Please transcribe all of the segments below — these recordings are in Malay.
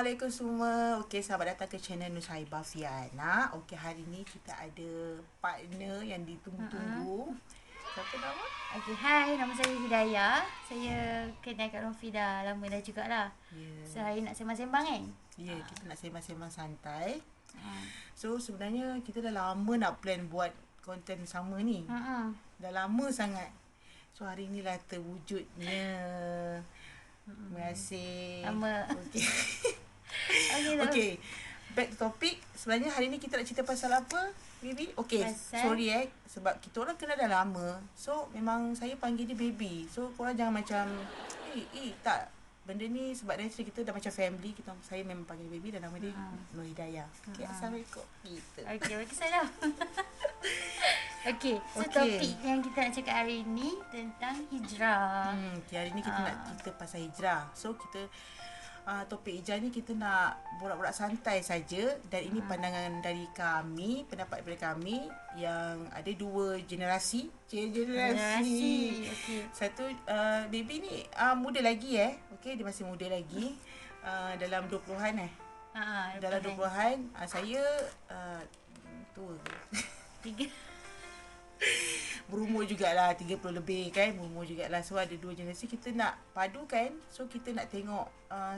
Assalamualaikum semua. Okey, selamat datang ke channel Nushaibah Fiana. Okey, hari ni kita ada partner yang ditunggu-tunggu. Siapa nama? Okay, hai, nama saya Hidayah. Saya kenal Kak Nofi dah lama dah jugalah. Ya. So, hari nak sembang-sembang kan? Ya, kita nak sembang-sembang santai. Uh, So, sebenarnya kita dah lama nak plan buat konten sama ni. uh-uh. Dah lama sangat. So, hari ni lah terwujudnya. Terima kasih. Lama. Okey. Okay, tu. Okey. Back to topic. Sebenarnya hari ni kita nak cerita pasal apa, baby? Okey, Pasal? sorry sebab kita orang kenal dah lama. So memang saya panggil dia baby. So korang jangan macam tak. Benda ni sebab dari kita dah macam family, saya memang panggil dia baby dan nama dia Nur Hidayah. Okey, Assalamualaikum. Gitu. Okay, bagi salam. Okay, so Okey. topik yang kita nak cakap hari ni tentang hijrah. Okay, hari ni kita nak cerita pasal hijrah. So kita topik hijrah ni kita nak borak-borak santai saja dan ini pandangan dari kami, pendapat daripada kami yang ada dua generasi. Generasi. Okay. Satu baby ni muda lagi okey, dia masih muda lagi. Dalam 20-an dalam 20-an. Saya tua. Tiga. Berumur jugalah 30 lebih kan, berumur jugalah. So ada dua generasi kita nak padukan. So kita nak tengok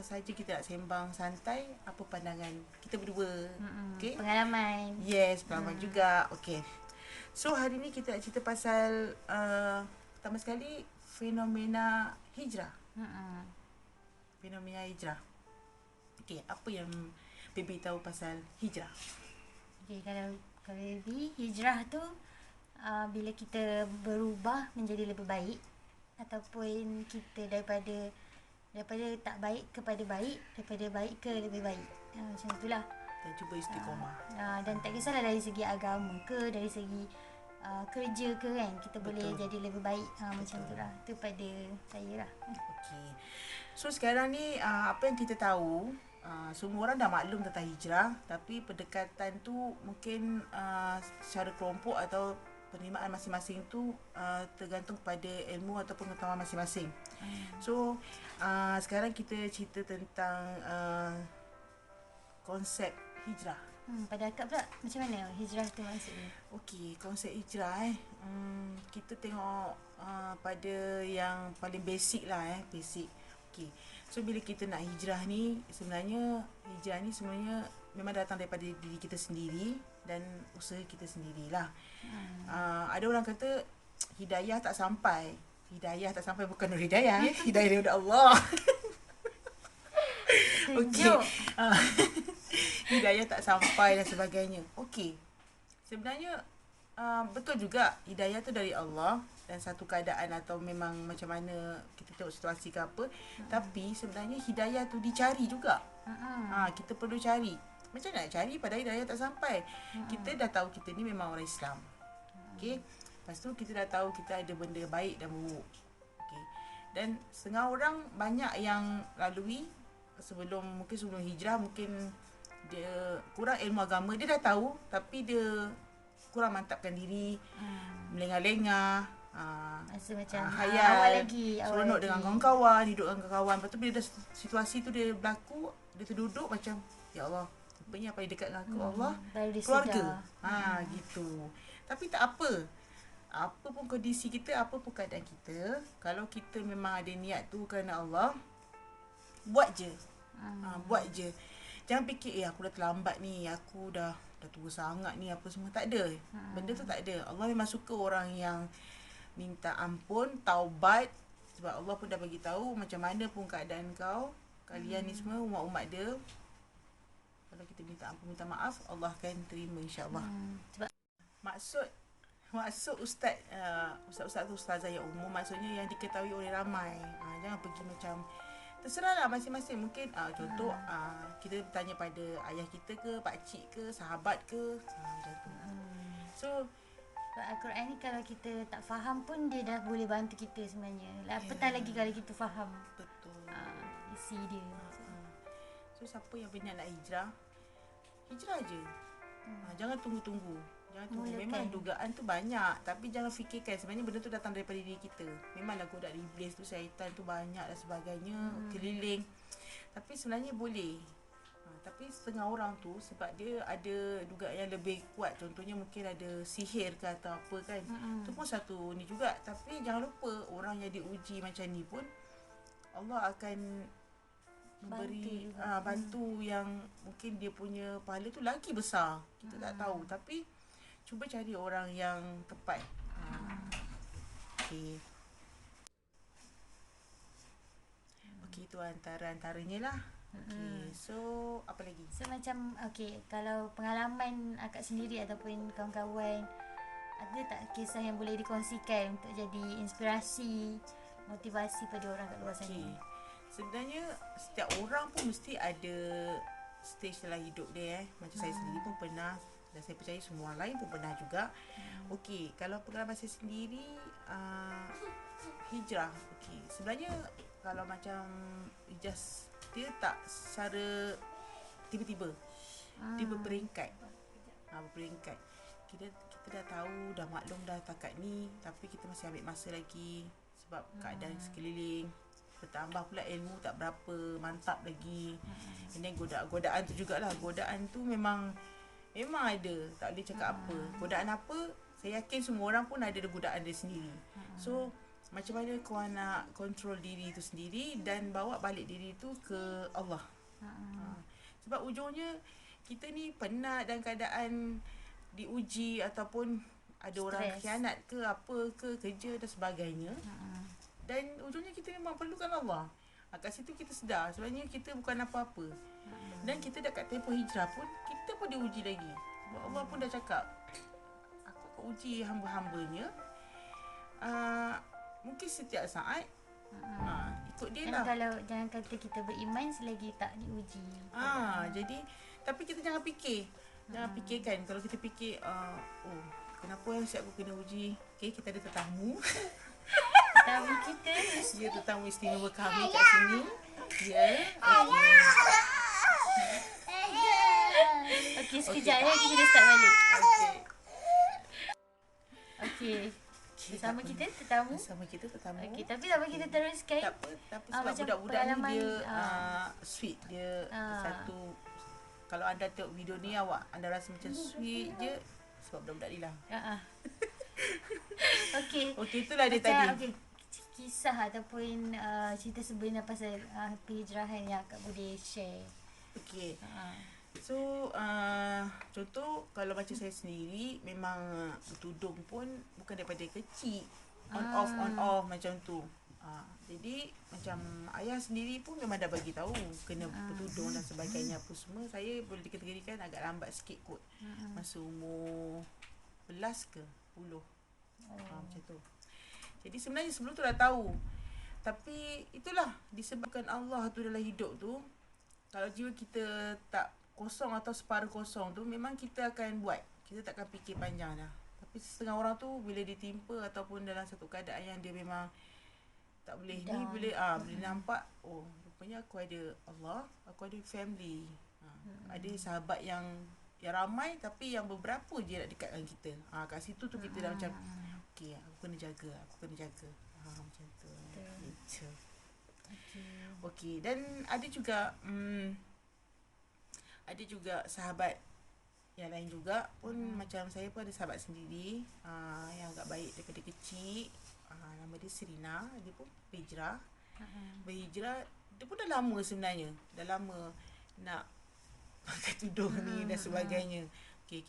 saja, kita nak sembang santai apa pandangan kita berdua. Okey. Pengalaman. Yes, pengalaman juga. Okey. So hari ni kita nak cerita pasal pertama sekali fenomena hijrah. Fenomena hijrah. Okey, apa yang baby tahu pasal hijrah? Okay, kalau baby, hijrah tu bila kita berubah menjadi lebih baik ataupun kita daripada tak baik kepada baik, daripada baik ke lebih baik. Macam itulah. Dan cuba istiqamah. Dan tak kisahlah dari segi agama ke, dari segi kerja ke kan, kita boleh jadi lebih baik. Macam itulah. Itu pada saya lah. Okey. So sekarang ni apa yang kita tahu, semua orang dah maklum tentang hijrah, tapi pendekatan tu mungkin secara kelompok atau penerimaan masing-masing tu tergantung pada ilmu atau pengetahuan masing-masing. So sekarang kita cerita tentang konsep hijrah. Pada akak pula macam mana hijrah tu maksudnya? Okey, konsep hijrah kita tengok pada yang paling basic lah basic. Okey. So bila kita nak hijrah ni sebenarnya memang datang daripada diri kita sendiri dan usaha kita sendirilah. Ada orang kata hidayah tak sampai. Hidayah tak sampai bukan Nur Hidayah hidayah daripada Allah. Okey. Hidayah tak sampai dan sebagainya. Okey. Sebenarnya betul juga hidayah tu dari Allah dan satu keadaan atau memang macam mana kita tengok situasi ke apa. Tapi sebenarnya hidayah tu dicari juga. Kita perlu cari. Macam mana nak cari padahal hidayah tak sampai? Kita dah tahu kita ni memang orang Islam. Okey. Lepas tu kita dah tahu kita ada benda baik dan buruk. Okey. Dan setengah orang banyak yang lalui sebelum hijrah, mungkin dia kurang ilmu agama, dia dah tahu tapi dia kurang mantapkan diri, melengah-lengah, Rasa macam hayal, awal lagi seronok dengan kawan-kawan, hidup dengan kawan. Lepas tu bila dah situasi tu dia berlaku, dia terduduk macam ya Allah, rupanya apa yang dekat dengan aku Allah keluarga. Gitu. Tapi tak apa. Apa pun kondisi kita, apa pun keadaan kita, kalau kita memang ada niat tu kerana Allah, buat je. Buat je. Jangan fikir aku dah terlambat ni, aku dah tua sangat ni, apa semua. Tak ada. Benda tu tak ada. Allah memang suka orang yang minta ampun, taubat. Sebab Allah pun dah bagi tahu macam mana pun keadaan kau, kalian ni semua umat-umat dia, kalau kita minta ampun, minta maaf, Allah akan terima insya-Allah. Sebab Maksud ustaz tu ustazah yang umum, maksudnya yang diketahui oleh ramai. Jangan pergi macam terserahlah masing-masing. Mungkin contoh kita bertanya pada ayah kita ke, pak cik ke, sahabat ke, macam tu. So sebab Al-Quran ni kalau kita tak faham pun dia dah boleh bantu kita sebenarnya. Apatah lagi kalau kita faham betul. isi dia. So siapa yang berniat nak hijrah je. Jangan tunggu-tunggu. Memang dugaan tu banyak, tapi jangan fikirkan sebenarnya benda tu datang daripada diri kita. Memanglah godaan iblis tu, syaitan tu banyak dan sebagainya keliling. Tapi sebenarnya boleh Tapi setengah orang tu sebab dia ada dugaan yang lebih kuat. Contohnya mungkin ada sihir ke atau apa kan. Tu pun satu ni juga. Tapi jangan lupa orang yang diuji macam ni pun Allah akan memberi bantu yang mungkin dia punya pahala tu lagi besar. Kita tak tahu. Tapi cuba cari orang yang tepat. Okey. Okey, itu antaranya lah. Okey, so apa lagi? So macam kalau pengalaman akak sendiri ataupun kawan-kawan, ada tak kisah yang boleh dikongsikan untuk jadi inspirasi, motivasi pada orang kat luar sana? Sebenarnya setiap orang pun mesti ada stage dalam hidup dia. Macam saya sendiri pun pernah, dan saya percaya semua orang lain pun pernah juga. Okey, kalau pengalaman saya sendiri hijrah. Okey, sebenarnya kalau macam hijrah dia tak secara tiba-tiba. Dia berperingkat. Berperingkat. Kita dah tahu, dah maklum dah takat ni, tapi kita masih ambil masa lagi sebab keadaan sekeliling. Bertambah pula ilmu tak berapa mantap lagi. Ini godaan tu jugalah. Godaan tu memang ada. Tak boleh cakap apa. Godaan apa? Saya yakin semua orang pun ada godaan dia sendiri. So macam mana kau nak kontrol diri tu sendiri dan bawa balik diri tu ke Allah. Sebab ujungnya kita ni penat dan keadaan diuji ataupun ada orang khianat ke apa ke kerja dan sebagainya. Dan ujungnya kita memang perlukan Allah. Kat situ kita sedar sebenarnya kita bukan apa-apa. Dan kita dekat tempoh hijrah pun kita pun diuji lagi. Sebab Allah pun dah cakap, aku akan uji hamba-hambanya. Mungkin setiap saat ikut dia lah. Kalau jangan kata kita beriman selagi tak diuji. Jadi tapi kita jangan fikir. Jangan fikirkan. Kalau kita fikir kenapa siap aku kena uji. Okay, kita ada tetamu. Tetamu kita. Ya, tetamu istimewa kami kat sini. Ya. Okey, sekejap ya, kita start balik. Okey. Bersama kita tetamu. Okey, tapi tak apa kita teruskan. Tak apa, sebab budak-budak ni dia sweet. Dia satu. Kalau anda tengok video ni anda rasa macam sweet je sebab budak-budak ni lah. Okey, itulah dia tadi. Kisah ataupun cerita sebenar pasal penghijrahan yang akak boleh share. Okey. So contoh kalau macam saya sendiri memang bertudung pun bukan daripada kecil. On off macam tu. Jadi macam ayah sendiri pun memang dah bagi tahu kena bertudung dan sebagainya apa semua. Saya boleh dikategorikan agak lambat sikit kot. Masa umur 11 ke 10. Macam tu. Jadi sebenarnya sebelum tu dah tahu. Tapi itulah disebabkan Allah tu dalam hidup tu. Kalau jiwa kita tak kosong atau separuh kosong tu memang kita akan buat. Kita takkan fikir panjang dah. Tapi setengah orang tu bila ditimpa ataupun dalam satu keadaan yang dia memang tak boleh ni boleh nampak rupanya aku ada Allah, aku ada family. Ada sahabat yang ramai tapi yang beberapa je nak dekat dengan kita. Kat situ tu kita dah macam okey, aku kena jaga. Macam tu. Gitu. Okey, dan ada juga sahabat yang lain juga pun macam saya pun ada sahabat sendiri yang agak baik daripada kecil. Nama dia Serina. Dia pun berhijrah. Dia pun dah lama sebenarnya. Dah lama nak pakai tudung ni dan sebagainya. Okey,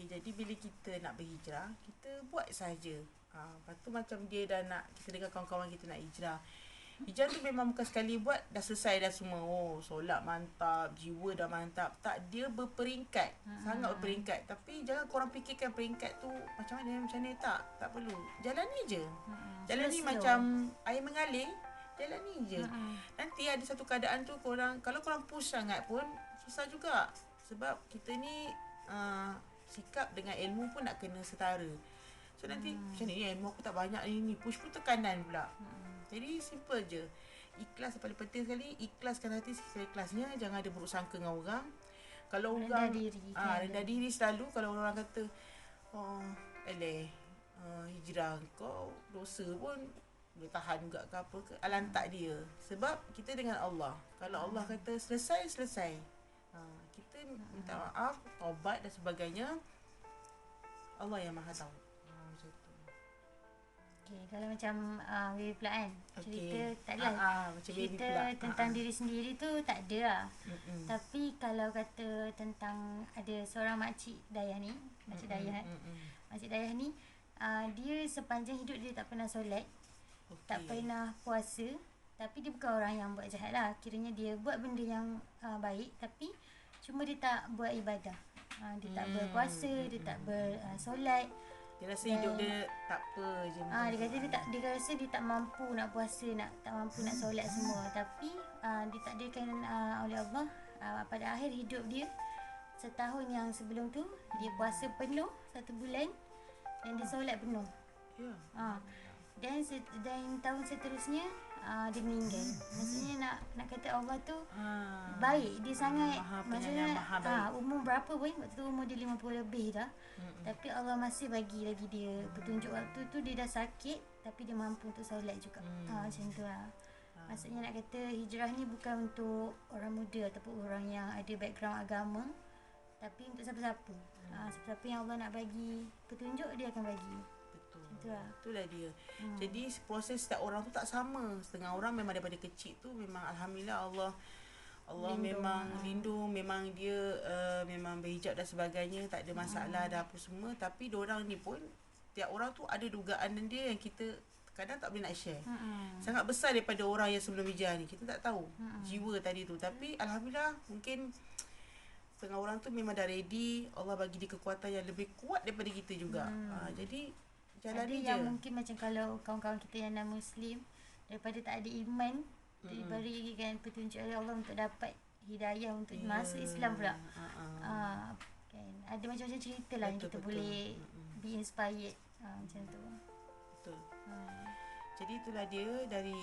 jadi bila kita nak berhijrah, kita buat saja. Lepas tu macam dia dah nak, kita dengan kawan-kawan kita nak hijrah. Hijrah tu memang bukan sekali buat dah selesai dah semua. Solat mantap, jiwa dah mantap. Tak, dia berperingkat. Sangat berperingkat. Tapi jangan korang fikirkan peringkat tu macam mana tak perlu. Jalani je. Jalani macam air mengalir, jalani je. Nanti ada satu keadaan tu kalau korang push sangat pun susah juga. Sebab kita ni sikap dengan ilmu pun nak kena setara. So nanti macam ni ilmu aku tak banyak ni, push pun tekanan pula. Jadi simple je. Ikhlas paling penting sekali. Ikhlaskan hati seikhlasnya. Jangan ada buruk sangka dengan orang. Kalau orang rendah diri selalu. Kalau orang kata hijrah kau dosa pun boleh tahan juga ke apa ke, lantak dia. Sebab kita dengan Allah. Kalau Allah kata selesai, selesai. Kita minta maaf, taubat dan sebagainya. Allah yang Maha tahu. Macam tu. Okay, kalau macam baby pula kan, cerita tak ada macam cerita tentang diri sendiri tu tak ada lah. Tapi kalau kata tentang ada seorang makcik dayah ni, makcik dayah ni, dia sepanjang hidup dia tak pernah solat, tak pernah puasa. Tapi dia bukan orang yang buat jahat lah, kiranya dia buat benda yang baik, tapi cuma dia tak buat ibadah. Dia tak berpuasa, dia tak bersolat. Dia rasa hidup dia tak apa je. Dia kata dia rasa dia tak mampu nak puasa, tak mampu nak solat semua. Tapi ditakdirkan oleh Allah, pada akhir hidup dia, setahun yang sebelum tu, dia puasa penuh 1 bulan dan dia solat penuh. Dan tahun seterusnya dia meninggal. Maksudnya nak kata Allah tu baik, dia sangat, maksudnya umur berapa pun, waktu tu umur dia 50 lebih dah. Tapi Allah masih bagi lagi dia petunjuk. Waktu tu dia dah sakit tapi dia mampu untuk solat juga. Macam tu lah. Maksudnya nak kata hijrah ni bukan untuk orang muda ataupun orang yang ada background agama, tapi untuk siapa-siapa. Siapa-siapa yang Allah nak bagi petunjuk, dia akan bagi. Itulah dia. Jadi proses setiap orang tu tak sama. Setengah orang memang daripada kecil tu memang alhamdulillah Allah memang lindung, memang dia memang berhijab dan sebagainya, tak ada masalah dah apa semua. Tapi diorang ni pun, tiap orang tu ada dugaan dia yang kita kadang tak boleh nak share. Sangat besar daripada orang yang sebelum hijrah ni. Kita tak tahu jiwa tadi tu. Tapi alhamdulillah mungkin setengah orang tu memang dah ready. Allah bagi dia kekuatan yang lebih kuat daripada kita juga. Jadi ada yang mungkin macam kalau kawan-kawan kita yang non-Muslim, daripada tak ada iman, diberikan petunjuk oleh Allah untuk dapat hidayah untuk masuk Islam pula. Kan? Ada macam-macam cerita lah yang kita boleh be inspired. Macam tu. Betul. Jadi itulah dia dari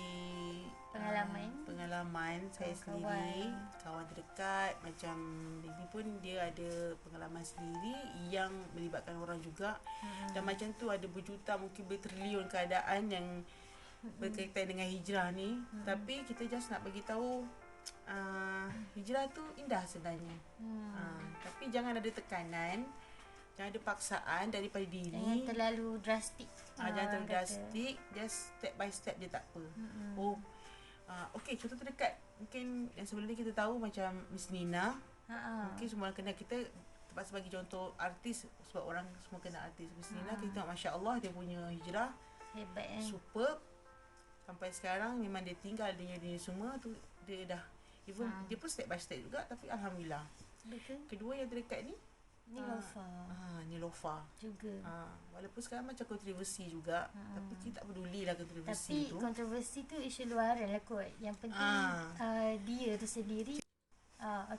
pengalaman saya sendiri, kawan terdekat. Macam ini pun dia ada pengalaman sendiri yang melibatkan orang juga. Dan macam tu ada berjuta, mungkin bertrilion keadaan yang berkaitan dengan hijrah ni. Tapi kita just nak bagi tahu hijrah tu indah sebenarnya. Tapi jangan ada tekanan, jangan ada paksaan daripada diri. Jangan terlalu drastik. Jangan terlalu drastik. Just step by step je, tak apa. Okey, contoh terdekat. Mungkin yang sebelum ni kita tahu macam Miss Nina. Mungkin semua orang kenal. Kita terpaksa bagi contoh artis, sebab orang semua kenal artis. Miss Nina, kita tengok Masya Allah, dia punya hijrah hebat, superb. Sampai sekarang memang dia tinggal dunia-dunia semua tu. Dia dah dia pun step by step juga. Tapi alhamdulillah. Betul. Kedua yang terdekat ni Nilofa juga. Walaupun sekarang macam kontroversi juga, tapi kita tak pedulilah kontroversi tu. Tapi kontroversi tu isu luaran lah kot. Yang penting dia tu sendiri.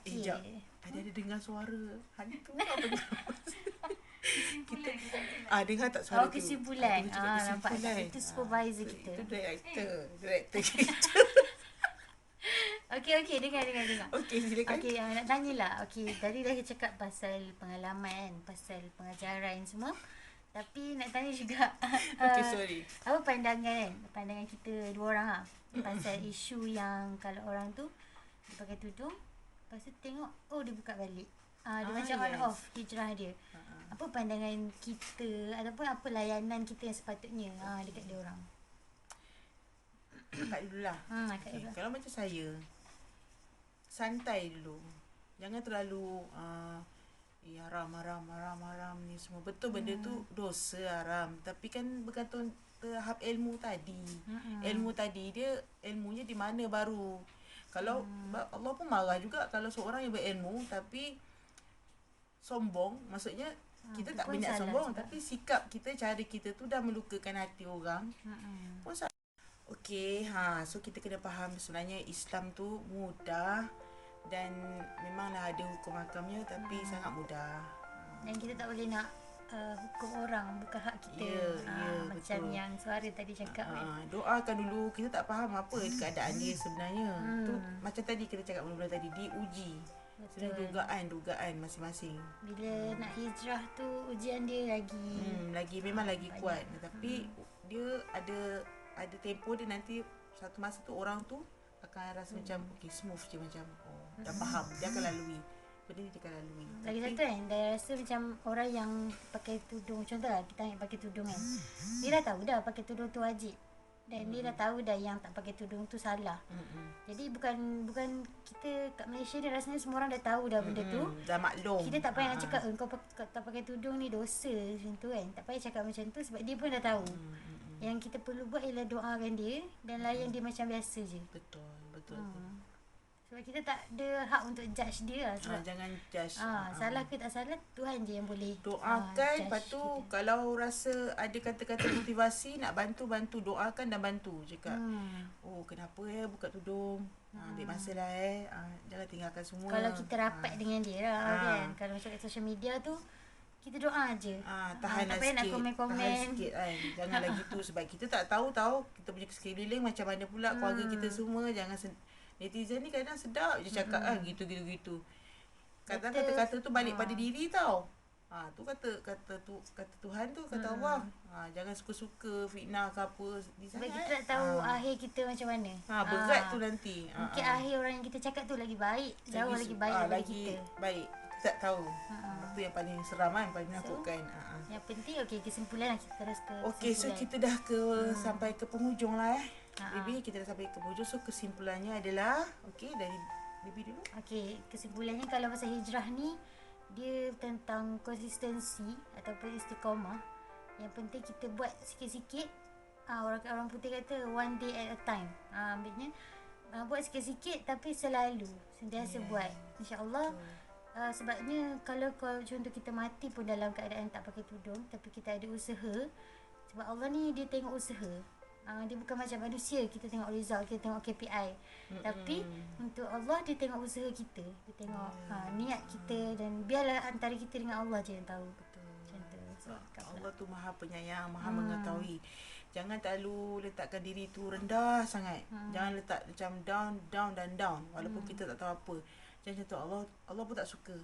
Okey. Ada dengar suara hantu apa dia? Kita dengar tak suara tu? Kesimpulan. Nampak tak? Itu supervisor kita. Itu director kita. Okey, dengar. Okey, silakan. Okey, nak tanyalah. Okey, tadi dah cakap pasal pengalaman, pasal pengajaran semua. Tapi nak tanya juga, okey, sorry. apa pandangan kita dua orang pasal isu yang kalau orang tu dia pakai tudung, lepas tu tengok dia buka balik. Dia macam on off hijrah dia. Apa pandangan kita ataupun apa layanan kita yang sepatutnya dekat dia orang? Akak dululah. Kalau macam saya, santai dulu. Jangan terlalu haram ni semua. Betul benda tu dosa, haram. Tapi kan bergantung tahap ilmu tadi. Ilmu tadi dia ilmunya di mana baru. Kalau Allah pun marah juga kalau seorang yang berilmu tapi sombong, maksudnya kita tak berniat sombong juga. Tapi sikap kita, cara kita tu dah melukakan hati orang. Pun okey, so kita kena faham sebenarnya Islam tu mudah dan memanglah ada hukum hakamnya, tapi sangat mudah. Dan kita tak boleh nak hukum orang, bukan hak kita. Macam betul. Yang suara tadi cakap doakan dulu. Kita tak faham apa keadaan dia sebenarnya. Tu macam tadi kita cakap mula-mula tadi, diuji. Sebenarnya dugaan masing-masing. Bila nak hijrah tu ujian dia lagi memang lagi kuat. Tapi dia ada ada tempoh dia nanti satu masa tu orang tu akan rasa macam okay, smooth je, macam dah faham, dia akan lalui benda ni, dia akan lalui. Lagi satu kan, dia rasa macam orang yang pakai tudung, contohlah kita ambil pakai tudung kan, dia dah tahu dah pakai tudung tu wajib, dan dia dah tahu dah yang tak pakai tudung tu salah. Jadi bukan kita kat Malaysia ni rasanya semua orang dah tahu dah benda tu, dah maklum. Kita tak payah nak cakap kau tak pakai tudung ni dosa macam tu kan, tak payah cakap macam tu sebab dia pun dah tahu. Yang kita perlu buat ialah doakan dia dan layan dia macam biasa je. Betul. Sebab kita tak ada hak untuk judge dia lah. Sebab jangan judge. Salah ke tak salah, Tuhan je yang boleh doakan. Lepas tu kalau rasa ada kata-kata motivasi nak bantu, doakan dan bantu. Cakap kenapa buka tudung, ambil masa lah jangan tinggalkan semua. Kalau kita rapat dengan dia lah kan. Kalau masuk kat social media tu, kita doa je. Tahanlah sikit. Nak komen-komen. Tahan sikit kan. Janganlah gitu. Sebab kita tak tahu kita punya sekeliling macam mana pula keluarga kita semua. Jangan netizen ni kadang sedap je cakap gitu. Kadang kata-kata tu balik pada diri tau. Tu kata Tuhan tu, kata Allah. Jangan suka-suka fitnah ke apa. Sebab kita tak tahu akhir kita macam mana. Berat tu nanti. Mungkin akhir orang yang kita cakap tu lagi baik. Jauh lagi baik daripada kita. Baik. Tak tahu. Itu yang paling seram kan, paling menakutkan. Yang penting kesimpulan lah, kita terus ke okey, so kita dah sampai ke penghujung lah Baby, kita dah sampai ke penghujung. So kesimpulannya adalah dari Baby dulu. Okey, kesimpulannya kalau pasal hijrah ni, dia tentang konsistensi ataupun istiqamah. Yang penting kita buat sikit-sikit. Orang putih kata one day at a time. Ambilnya buat sikit-sikit tapi selalu sentiasa buat. InsyaAllah. Sebabnya kalau contoh kita mati pun dalam keadaan tak pakai tudung, tapi kita ada usaha, sebab Allah ni dia tengok usaha. Dia bukan macam manusia, kita tengok result, kita tengok KPI. Tapi untuk Allah dia tengok usaha kita, dia tengok niat kita, dan biarlah antara kita dengan Allah je yang tahu. Betul. Macam tu. Allah tu Maha Penyayang, Maha Mengetahui. Jangan terlalu letakkan diri tu rendah sangat. Jangan letak macam down walaupun kita tak tahu apa. Macam tu Allah pun tak suka.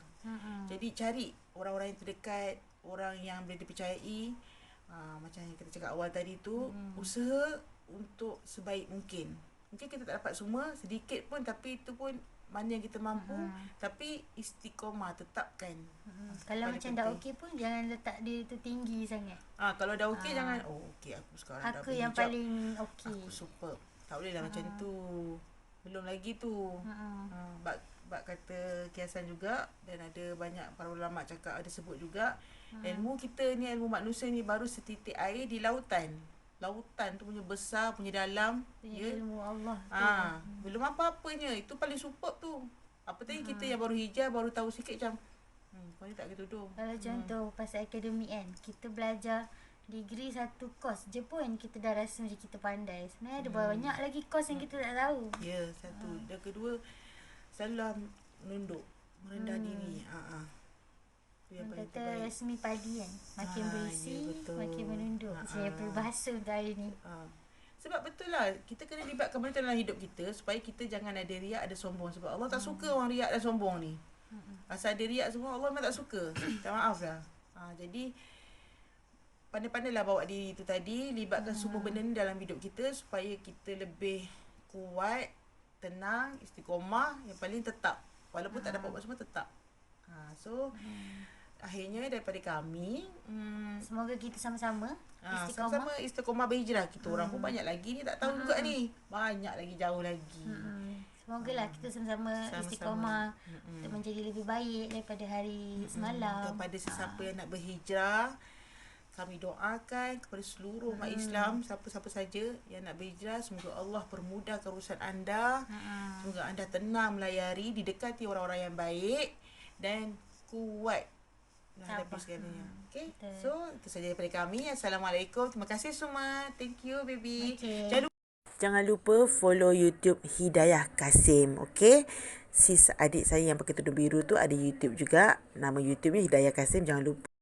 Jadi cari orang-orang yang terdekat, orang yang boleh dipercayai. Macam yang kita cakap awal tadi tu, usaha untuk sebaik mungkin. Mungkin kita tak dapat semua, sedikit pun, tapi itu pun mana yang kita mampu. Tapi istiqamah, tetapkan. Kalau macam dah okey pun jangan letak dia tu tinggi sangat. Kalau dah okey jangan okey aku sekarang dah aku yang paling okey. Aku super. Tak boleh lah macam tu. Belum lagi tu. Bab kata kiasan juga, dan ada banyak para ulama cakap, ada sebut juga ilmu kita ni, ilmu manusia ni baru setitik air di lautan. Lautan tu punya besar, punya dalam, ilmu Allah tu. Belum apa-apanya. Itu paling superb tu. Apa tadi kita yang baru hijab, baru tahu sikit macam kau ni tak kena tudung. Kalau contoh pasal akademik kan, kita belajar degree satu kos je pun kita dah rasa macam kita pandai. Sebenarnya ada banyak lagi kos yang kita tak tahu. Ya, satu. Dan kedua, selalulah menunduk, merendah diri. Yang kata rasmi padi kan, makin berisi, makin menunduk. Saya peribahasa untuk hari ni. Sebab betul lah, kita kena libatkan benda dalam hidup kita supaya kita jangan ada riak, ada sombong. Sebab Allah tak suka orang riak dan sombong ni. Asal ada riak semua, Allah memang tak suka. Tak maaf lah. Jadi pandai-pandailah bawa diri tu tadi, libatkan semua benda ni dalam hidup kita supaya kita lebih kuat, tenang, istiqamah, yang paling tetap. Walaupun tak dapat buat semua, tetap. Akhirnya daripada kami, semoga kita sama-sama sama-sama istiqamah berhijrah. Kita orang pun banyak lagi ni tak tahu juga ni. Banyak lagi, jauh lagi. Semogalah kita sama-sama istiqamah untuk menjadi lebih baik daripada hari semalam. Kepada sesiapa yang nak berhijrah, kami doakan kepada seluruh umat Islam, siapa-siapa saja yang nak berhijrah, semoga Allah permudahkan urusan anda. Semoga anda tenang melayari, didekati orang-orang yang baik dan kuat menghadapi segalanya. Okay? So, itu saja daripada kami. Assalamualaikum. Terima kasih semua. Thank you, baby. Jangan lupa follow YouTube Hidayah Kasim. Okay? Sis adik saya yang pakai tudung biru tu ada YouTube juga. Nama YouTube-nya Hidayah Kasim. Jangan lupa.